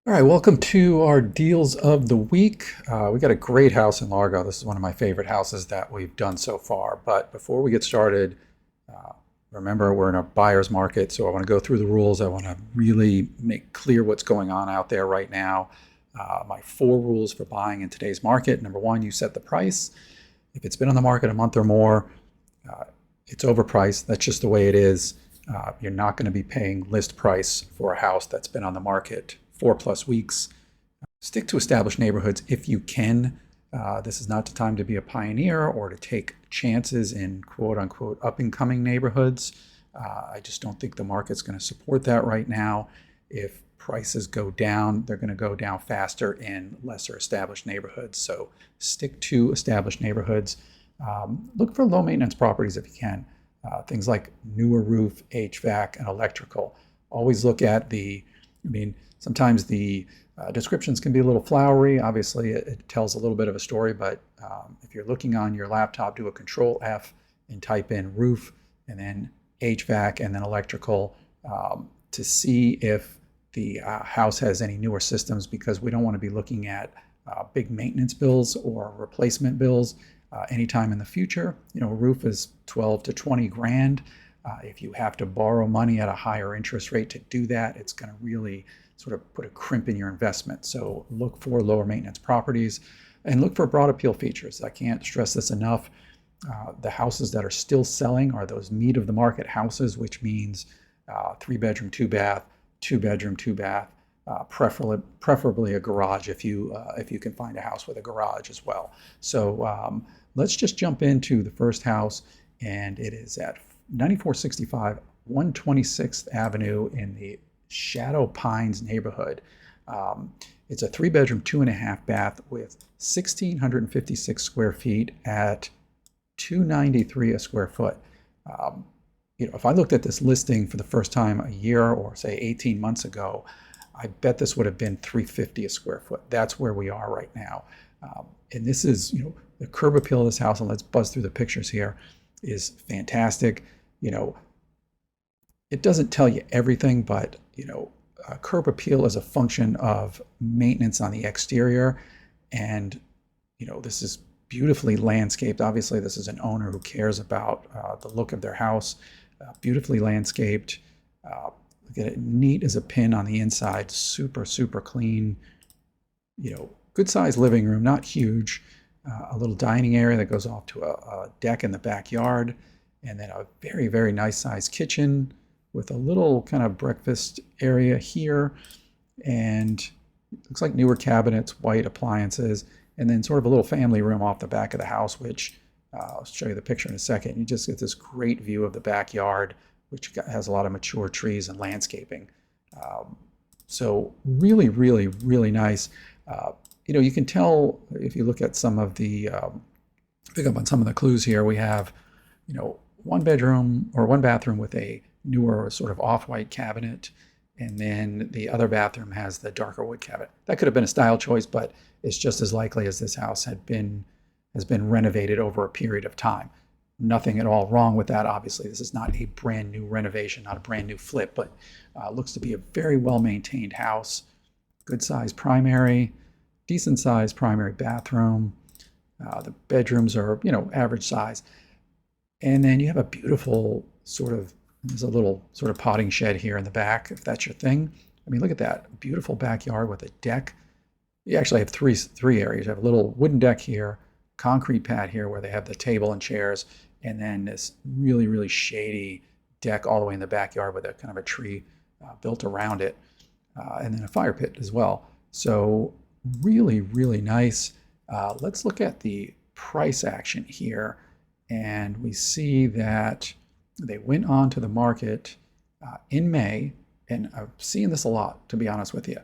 All right, welcome to our deals of the week. We got a great house in Largo. This is one of my favorite houses that we've done so far. But before we get started, uh, remember we're in a buyer's market, so I want to go through the rules. I want to really make clear what's going on out there right now. My four rules for buying in today's market. Number one, you set the price. If it's been on the market a month or more, uh, it's overpriced. That's just the way it is. You're not going to be paying list price for a house that's been on the market 4+ weeks. Stick to established neighborhoods if you can. This is not the time to be a pioneer or to take chances in quote unquote up and coming neighborhoods. I just don't think the market's going to support that right now. If prices go down, they're going to go down faster in lesser established neighborhoods. So stick to established neighborhoods. Look for low maintenance properties if you can. Things like newer roof, HVAC, and electrical. Always look at sometimes the descriptions can be a little flowery. Obviously, it tells a little bit of a story, but if you're looking on your laptop, do a Control F and type in roof and then HVAC and then electrical to see if the house has any newer systems, because we don't want to be looking at big maintenance bills or replacement bills anytime in the future. A roof is 12 to 20 grand. If you have to borrow money at a higher interest rate to do that, it's going to really sort of put a crimp in your investment. So look for lower maintenance properties and look for broad appeal features. I can't stress this enough. The houses that are still selling are those meat of the market houses, which means 3-bedroom, 2-bath, 2-bedroom, 2-bath, preferably a garage if you can find a house with a garage as well. So let's just jump into the first house, and it is at 9465 126th Avenue in the Shadow Pines neighborhood. It's a 3-bedroom, 2.5-bath with 1,656 square feet at $293 a square foot. If I looked at this listing for the first time a year or say 18 months ago, I bet this would have been $350 a square foot. That's where we are right now. And this is, the curb appeal of this house, and let's buzz through the pictures here, is fantastic. It doesn't tell you everything, but curb appeal is a function of maintenance on the exterior, and this is beautifully landscaped. Obviously, this is an owner who cares about the look of their house. Beautifully landscaped. Look at it, neat as a pin on the inside. Super, super clean. Good sized living room, not huge. A little dining area that goes off to a deck in the backyard, and then a very, very nice sized kitchen with a little kind of breakfast area here, and looks like newer cabinets, white appliances, and then sort of a little family room off the back of the house, which I'll show you the picture in a second. You just get this great view of the backyard, which has a lot of mature trees and landscaping. So really, really, really nice. You can tell if you look at some of the, pick up on some of the clues here. We have, one bedroom or one bathroom with a newer sort of off-white cabinet, and then the other bathroom has the darker wood cabinet. That could have been a style choice, but it's just as likely as this house has been renovated over a period of time. Nothing at all wrong with that. Obviously, this is not a brand new renovation, not a brand new flip, but looks to be a very well-maintained house. Good sized primary, decent sized primary bathroom. The bedrooms are, average size. And then you have a beautiful there's a little sort of potting shed here in the back, if that's your thing. Look at that. Beautiful backyard with a deck. You actually have three areas. You have a little wooden deck here, concrete pad here where they have the table and chairs, and then this really, really shady deck all the way in the backyard with a kind of a tree built around it, and then a fire pit as well. So really, really nice. Let's look at the price action here, and we see that they went on to the market in May, and I've seen this a lot, to be honest with you.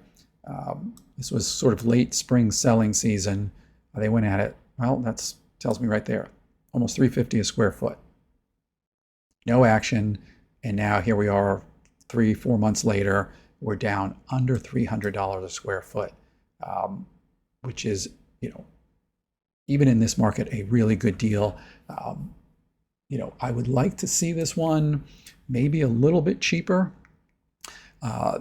This was sort of late spring selling season. They went at it, well, that tells me right there, almost $350 a square foot. No action, and now here we are 3-4 months later, we're down under $300 a square foot, which is, even in this market, a really good deal. I would like to see this one maybe a little bit cheaper.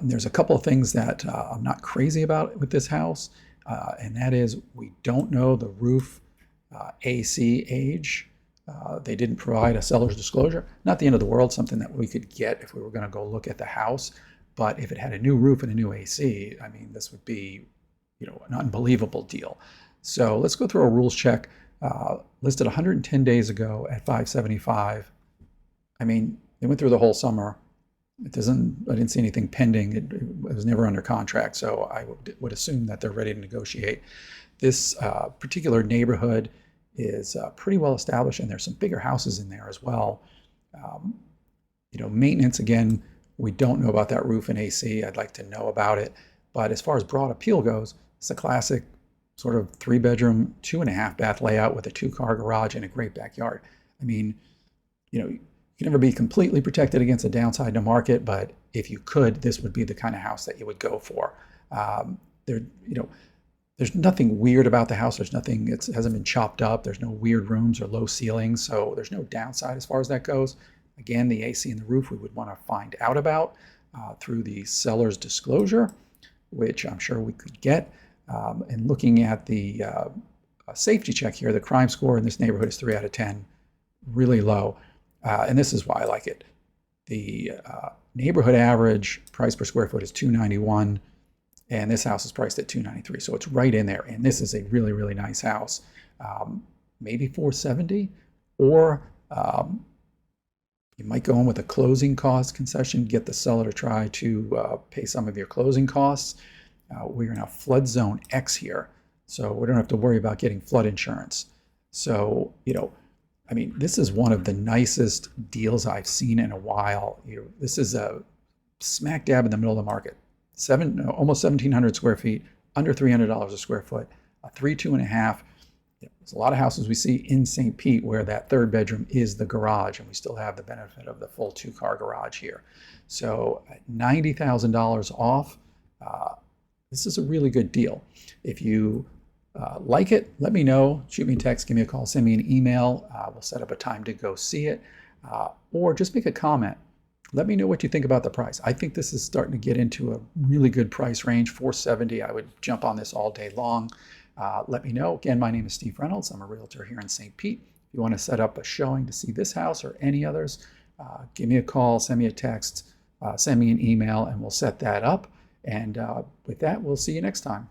There's a couple of things that I'm not crazy about with this house, and that is we don't know the roof AC age. They didn't provide a seller's disclosure. Not the end of the world, something that we could get if we were going to go look at the house. But if it had a new roof and a new AC, I mean, this would be, an unbelievable deal. So let's go through a rules check. Listed 110 days ago at 575. I mean, they went through the whole summer. I didn't see anything pending. It was never under contract, so I would assume that they're ready to negotiate. This particular neighborhood is pretty well established, and there's some bigger houses in there as well. Maintenance, again, we don't know about that roof and AC. I'd like to know about it. But as far as broad appeal goes, it's a classic sort of 3-bedroom, 2.5-bath layout with a 2-car garage and a great backyard. I mean, you can never be completely protected against a downside to market, but if you could, this would be the kind of house that you would go for. There's nothing weird about the house. There's nothing, it hasn't been chopped up. There's no weird rooms or low ceilings, so there's no downside as far as that goes. Again, the AC and the roof we would want to find out about through the seller's disclosure, which I'm sure we could get. And looking at the safety check here, the crime score in this neighborhood is 3 out of 10, really low. And this is why I like it. The neighborhood average price per square foot is $291, and this house is priced at $293, so it's right in there. And this is a really, really nice house. Maybe $470, or you might go in with a closing cost concession, get the seller to try to pay some of your closing costs. We're in a flood zone X here, so we don't have to worry about getting flood insurance. So, this is one of the nicest deals I've seen in a while. This is a smack dab in the middle of the market. Almost 1,700 square feet, under $300 a square foot, a 3, 2.5. There's a lot of houses we see in St. Pete where that 3rd bedroom is the garage, and we still have the benefit of the full 2-car garage here. So $90,000 off. This is a really good deal. If you like it, let me know. Shoot me a text, give me a call, send me an email. We'll set up a time to go see it. Or just make a comment. Let me know what you think about the price. I think this is starting to get into a really good price range. $470, I would jump on this all day long. Let me know. Again, my name is Steve Reynolds. I'm a realtor here in St. Pete. If you want to set up a showing to see this house or any others, give me a call, send me a text, send me an email, and we'll set that up. And with that, we'll see you next time.